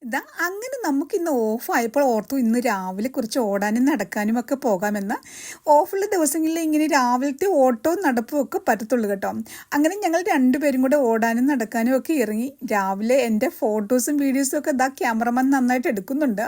ഇതാ അങ്ങനെ നമുക്കിന്ന് ഓഫായപ്പോൾ ഓർത്തു ഇന്ന് രാവിലെ കുറച്ച് ഓടാനും നടക്കാനും ഒക്കെ പോകാമെന്ന്. ഓഫുള്ള ദിവസങ്ങളിൽ ഇങ്ങനെ രാവിലത്തെ ഓട്ടവും നടപ്പും ഒക്കെ പറ്റത്തുള്ളൂ കേട്ടോ. അങ്ങനെ ഞങ്ങൾ രണ്ടുപേരും കൂടെ ഓടാനും നടക്കാനും ഒക്കെ ഇറങ്ങി. രാവിലെ എൻ്റെ ഫോട്ടോസും വീഡിയോസും ഒക്കെ ഇതാ ക്യാമറമാൻ നന്നായിട്ട് എടുക്കുന്നുണ്ട്.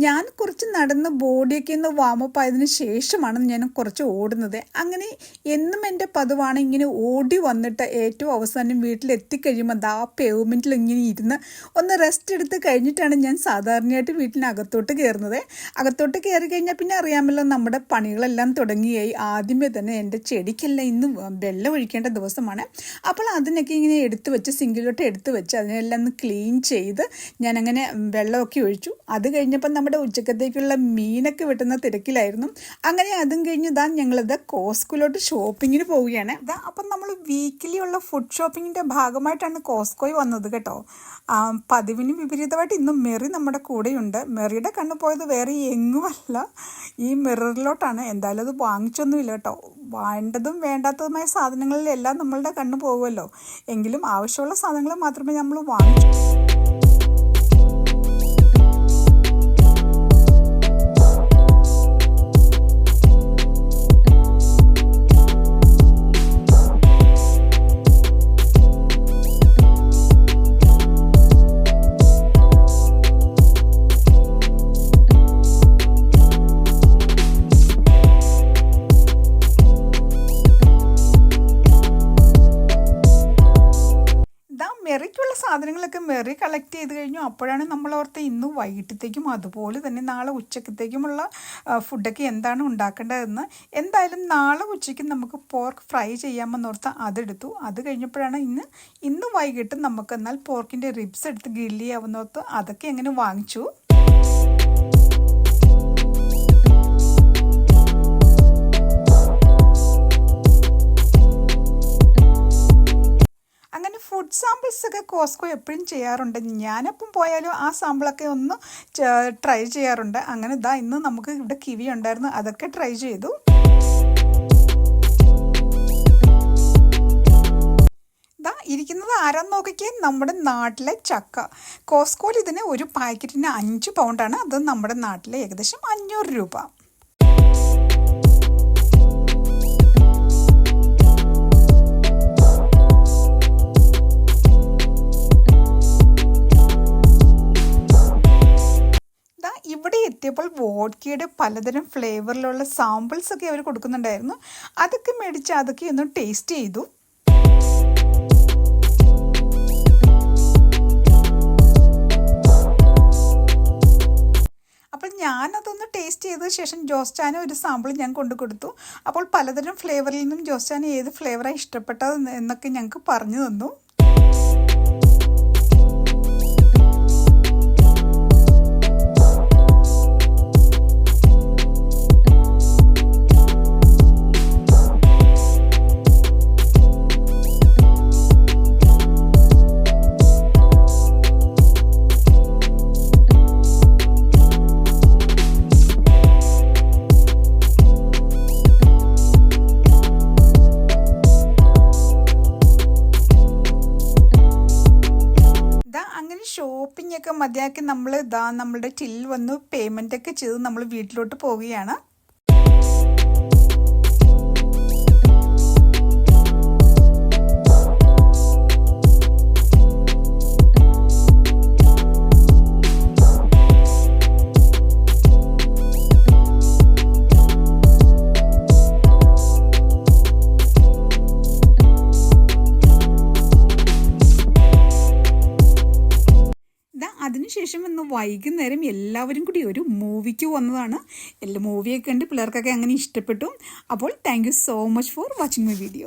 ഞാൻ കുറച്ച് നടന്ന് ബോഡിയൊക്കെ ഒന്ന് വാമപ്പ് ആയതിനു ശേഷമാണ് ഞാൻ കുറച്ച് ഓടുന്നത്. അങ്ങനെ എന്നും എൻ്റെ പതിവാണ് ഇങ്ങനെ ഓടി വന്നിട്ട് ഏറ്റവും അവസാനം വീട്ടിലെത്തിക്കഴിയുമ്പോൾ ആ പേയ്മെൻറ്റിൽ ഇങ്ങനെ ഇരുന്ന് ഒന്ന് റെസ്റ്റ് എടുത്ത് കഴിഞ്ഞിട്ടാണ് ഞാൻ സാധാരണയായിട്ട് വീട്ടിനകത്തോട്ട് കയറുന്നത്. അകത്തോട്ട് കയറി കഴിഞ്ഞാൽ പിന്നെ അറിയാമല്ലോ, നമ്മുടെ പണികളെല്ലാം തുടങ്ങിയായി. ആദ്യമേ തന്നെ എൻ്റെ ചെടിക്കെല്ലാം ഇന്ന് വെള്ളം ഒഴിക്കേണ്ട ദിവസമാണ്. അപ്പോൾ അതിനൊക്കെ ഇങ്ങനെ എടുത്തു വെച്ച് സിങ്കിലോട്ട് എടുത്തു വെച്ച് അതിനെല്ലാം ഒന്ന് ക്ലീൻ ചെയ്ത് ഞാനങ്ങനെ വെള്ളമൊക്കെ ഒഴിച്ചു. അത് കഴിഞ്ഞപ്പോൾ നമ്മുടെ ഉച്ചക്കത്തേക്കുള്ള മീനൊക്കെ വെട്ടുന്ന തിരക്കിലായിരുന്നു. അങ്ങനെ അതും കഴിഞ്ഞ് ഞങ്ങളിത് കോസ്കോയിലോട്ട് ഷോപ്പിങ്ങിന് പോവുകയാണ്. അപ്പം നമ്മൾ വീക്കിലി ഉള്ള ഫുഡ് ഷോപ്പിങ്ങിൻ്റെ ഭാഗമായിട്ടാണ് കോസ്കോയിൽ വന്നത് കേട്ടോ. പതിവിന് വിപരീതമായിട്ട് ഇന്നും മെറി നമ്മുടെ കൂടെയുണ്ട്. മെറിയുടെ കണ്ണ് പോയത് വേറെ എങ്ങുമല്ല, ഈ മിററിലോട്ടാണ്. എന്തായാലും അത് വാങ്ങിച്ചൊന്നുമില്ല കേട്ടോ. വേണ്ടതും വേണ്ടാത്തതുമായ സാധനങ്ങളിലെല്ലാം നമ്മളുടെ കണ്ണ് പോകുമല്ലോ. എങ്കിലും ആവശ്യമുള്ള സാധനങ്ങൾ മാത്രമേ നമ്മൾ വാങ്ങിച്ചു. മെറിക്കുള്ള സാധനങ്ങളൊക്കെ മെറി കളക്ട് ചെയ്ത് കഴിഞ്ഞു. അപ്പോഴാണ് നമ്മൾ ഓർത്ത് ഇന്ന് വൈകിട്ടത്തേക്കും അതുപോലെ തന്നെ നാളെ ഉച്ചക്കത്തേക്കുമുള്ള ഫുഡൊക്കെ എന്താണ് ഉണ്ടാക്കേണ്ടതെന്ന്. എന്തായാലും നാളെ ഉച്ചയ്ക്ക് നമുക്ക് പോർക്ക് ഫ്രൈ ചെയ്യാമെന്നോർത്ത് അതെടുത്തു. അത് കഴിഞ്ഞപ്പോഴാണ് ഇന്ന് വൈകിട്ട് നമുക്ക് എന്നാൽ പോർക്കിൻ്റെ റിബ്സ് എടുത്ത് ഗ്രില്ല് ചെയ്യാമെന്നോർത്ത് അതൊക്കെ എങ്ങനെ വാങ്ങിച്ചു. ഫുഡ് സാമ്പിൾസൊക്കെ കോസ്കോ എപ്പോഴും ചെയ്യാറുണ്ട്. ഞാനെപ്പം പോയാലും ആ സാമ്പിളൊക്കെ ഒന്ന് ട്രൈ ചെയ്യാറുണ്ട്. അങ്ങനെ ഇന്ന് നമുക്ക് ഇവിടെ കിവി ഉണ്ടായിരുന്നു, അതൊക്കെ ട്രൈ ചെയ്തു. ഇരിക്കുന്നത് ആരാന്ന് നോക്കിക്കേ, നമ്മുടെ നാട്ടിലെ ചക്ക. കോസ്കോയിൽ ഇതിന് ഒരു പാക്കറ്റിന് 5 പൗണ്ടാണ്. അത് നമ്മുടെ നാട്ടിലെ ഏകദേശം 500 രൂപ. ഇവിടെ എത്തിയപ്പോൾ വോഡ്കയുടെ പലതരം ഫ്ലേവറിലുള്ള സാമ്പിൾസൊക്കെ അവർ കൊടുക്കുന്നുണ്ടായിരുന്നു. അതൊക്കെ മേടിച്ച് അതൊക്കെ ഒന്ന് ടേസ്റ്റ് ചെയ്തു. അപ്പോൾ ഞാനതൊന്ന് ടേസ്റ്റ് ചെയ്ത ശേഷം ജോസ്റ്റാന് ഒരു സാമ്പിൾ ഞാൻ കൊണ്ടു കൊടുത്തു. അപ്പോൾ പലതരം ഫ്ലേവറിൽ നിന്നും ജോസ്റ്റാന് ഏത് ഫ്ലേവറാണ് ഇഷ്ടപ്പെട്ടത് എന്നൊക്കെ ഞങ്ങൾക്ക് പറഞ്ഞു തന്നു. ഷോപ്പിംഗ് ഒക്കെ മതിയാക്കി നമ്മൾ നമ്മളുടെ ടിൽ വന്ന് പേയ്മെൻ്റ് ഒക്കെ ചെയ്ത് നമ്മൾ വീട്ടിലോട്ട് പോവുകയാണ്. അതിനുശേഷം ഇന്ന് വൈകുന്നേരം എല്ലാവരും കൂടി ഒരു മൂവിക്ക് വന്നതാണ്. മൂവിയൊക്കെ കണ്ട് പിള്ളേർക്കൊക്കെ അങ്ങനെ ഇഷ്ടപ്പെട്ടു. അപ്പോൾ thank you so much for watching my video.